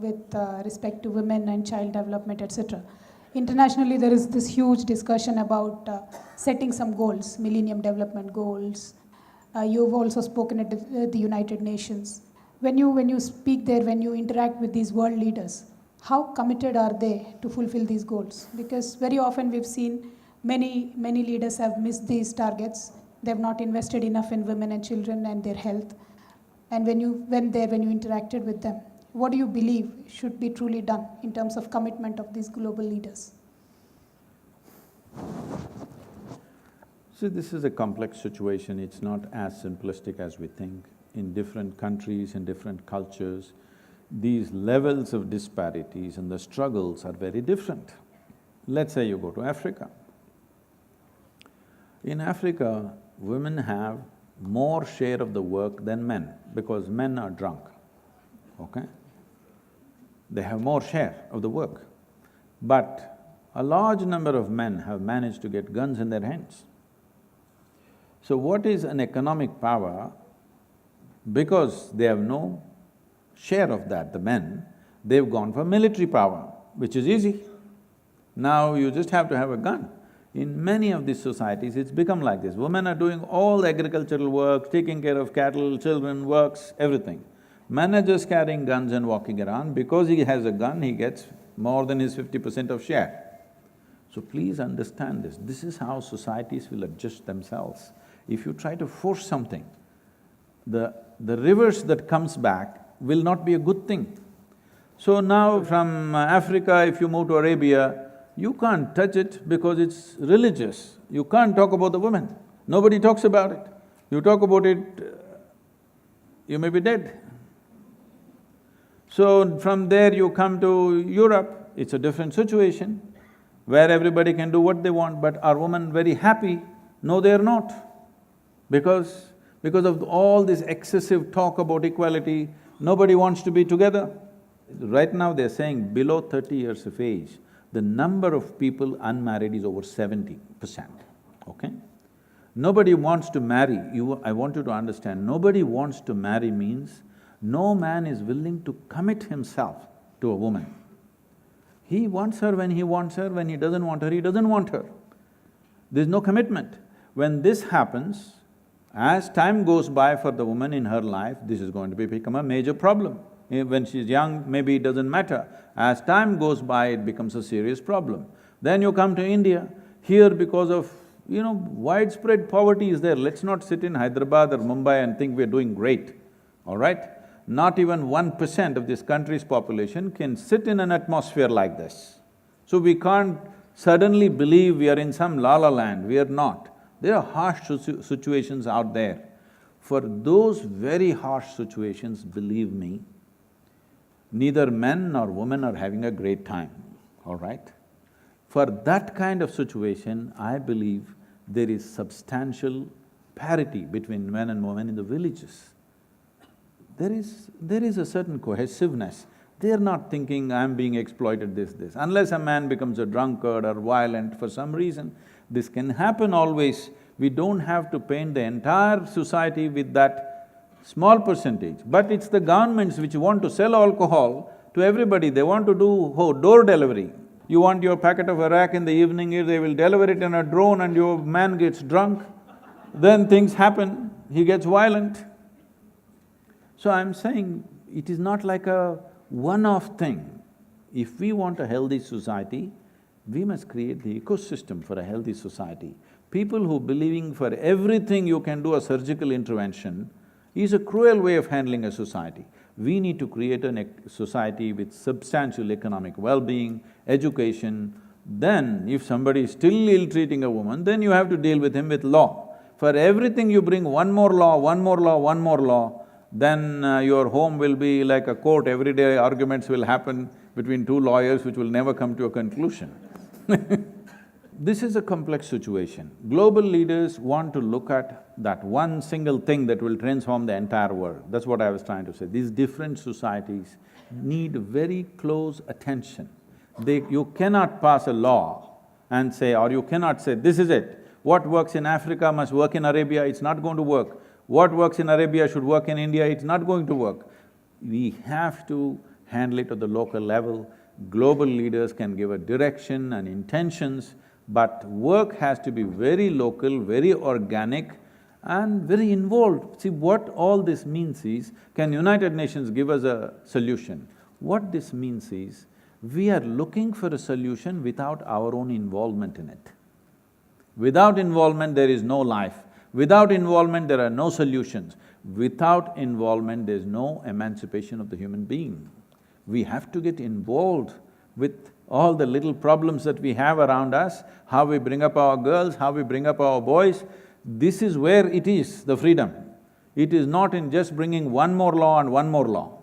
with respect to women and child development, etc. Internationally, there is this huge discussion about setting some goals, Millennium Development Goals. You've also spoken at the United Nations. When you speak there, when you interact with these world leaders, how committed are they to fulfill these goals? Because very often we've seen many leaders have missed these targets. They've not invested enough in women and children and their health. And when you went there, when you interacted with them, what do you believe should be truly done in terms of commitment of these global leaders? See, this is a complex situation. It's not as simplistic as we think. In different countries, in different cultures, these levels of disparities and the struggles are very different. Let's say you go to Africa. In Africa, women have more share of the work than men because men are drunk, okay? They have more share of the work. But a large number of men have managed to get guns in their hands. So what is an economic power? Because they have no share of that, the men, they've gone for military power, which is easy. Now you just have to have a gun. In many of these societies, it's become like this. Women are doing all the agricultural work, taking care of cattle, children, works, everything. Men are just carrying guns and walking around. Because he has a gun, he gets more than his 50% of share. So please understand this. This is how societies will adjust themselves. If you try to force something, the reverse that comes back will not be a good thing. So now from Africa, if you move to Arabia, you can't touch it because it's religious. You can't talk about the women. Nobody talks about it. You talk about it, you may be dead. So from there you come to Europe, it's a different situation where everybody can do what they want, but are women very happy? No, they're not. Because of all this excessive talk about equality, nobody wants to be together. Right now they're saying below 30 years of age, the number of people unmarried is over 70%, okay? Nobody wants to marry. I want you to understand, nobody wants to marry means no man is willing to commit himself to a woman. He wants her when he wants her, when he doesn't want her, he doesn't want her. There's no commitment. When this happens, as time goes by for the woman in her life, this is going to become a major problem. When she's young, maybe it doesn't matter. As time goes by, it becomes a serious problem. Then you come to India. Here, because of, widespread poverty is there. Let's not sit in Hyderabad or Mumbai and think we're doing great, all right? Not even 1% of this country's population can sit in an atmosphere like this. So we can't suddenly believe we are in some la-la land, we are not. There are harsh situations out there. For those very harsh situations, believe me, neither men nor women are having a great time, all right? For that kind of situation, I believe there is substantial parity between men and women in the villages. There is a certain cohesiveness. They're not thinking, I'm being exploited, this. Unless a man becomes a drunkard or violent for some reason, this can happen always. We don't have to paint the entire society with that small percentage. But it's the governments which want to sell alcohol to everybody. They want to do door delivery. You want your packet of Iraq in the evening, they will deliver it in a drone and your man gets drunk. Then things happen, he gets violent. So I'm saying, it is not like a one-off thing. If we want a healthy society, we must create the ecosystem for a healthy society. People who believing for everything you can do a surgical intervention is a cruel way of handling a society. We need to create a society with substantial economic well-being, education. Then if somebody is still ill-treating a woman, then you have to deal with him with law. For everything you bring one more law, one more law, one more law, then your home will be like a court. Every day arguments will happen between two lawyers which will never come to a conclusion. This is a complex situation. Global leaders want to look at that one single thing that will transform the entire world. That's what I was trying to say. These different societies need very close attention. You cannot pass a law and say, or you cannot say, this is it. What works in Africa must work in Arabia, it's not going to work. What works in Arabia should work in India, it's not going to work. We have to handle it at the local level. Global leaders can give a direction and intentions, but work has to be very local, very organic and very involved. See, what all this means is, can United Nations give us a solution? What this means is, we are looking for a solution without our own involvement in it. Without involvement, there is no life. Without involvement, there are no solutions. Without involvement, there's no emancipation of the human being. We have to get involved with all the little problems that we have around us, how we bring up our girls, how we bring up our boys. This is where it is, the freedom. It is not in just bringing one more law and one more law.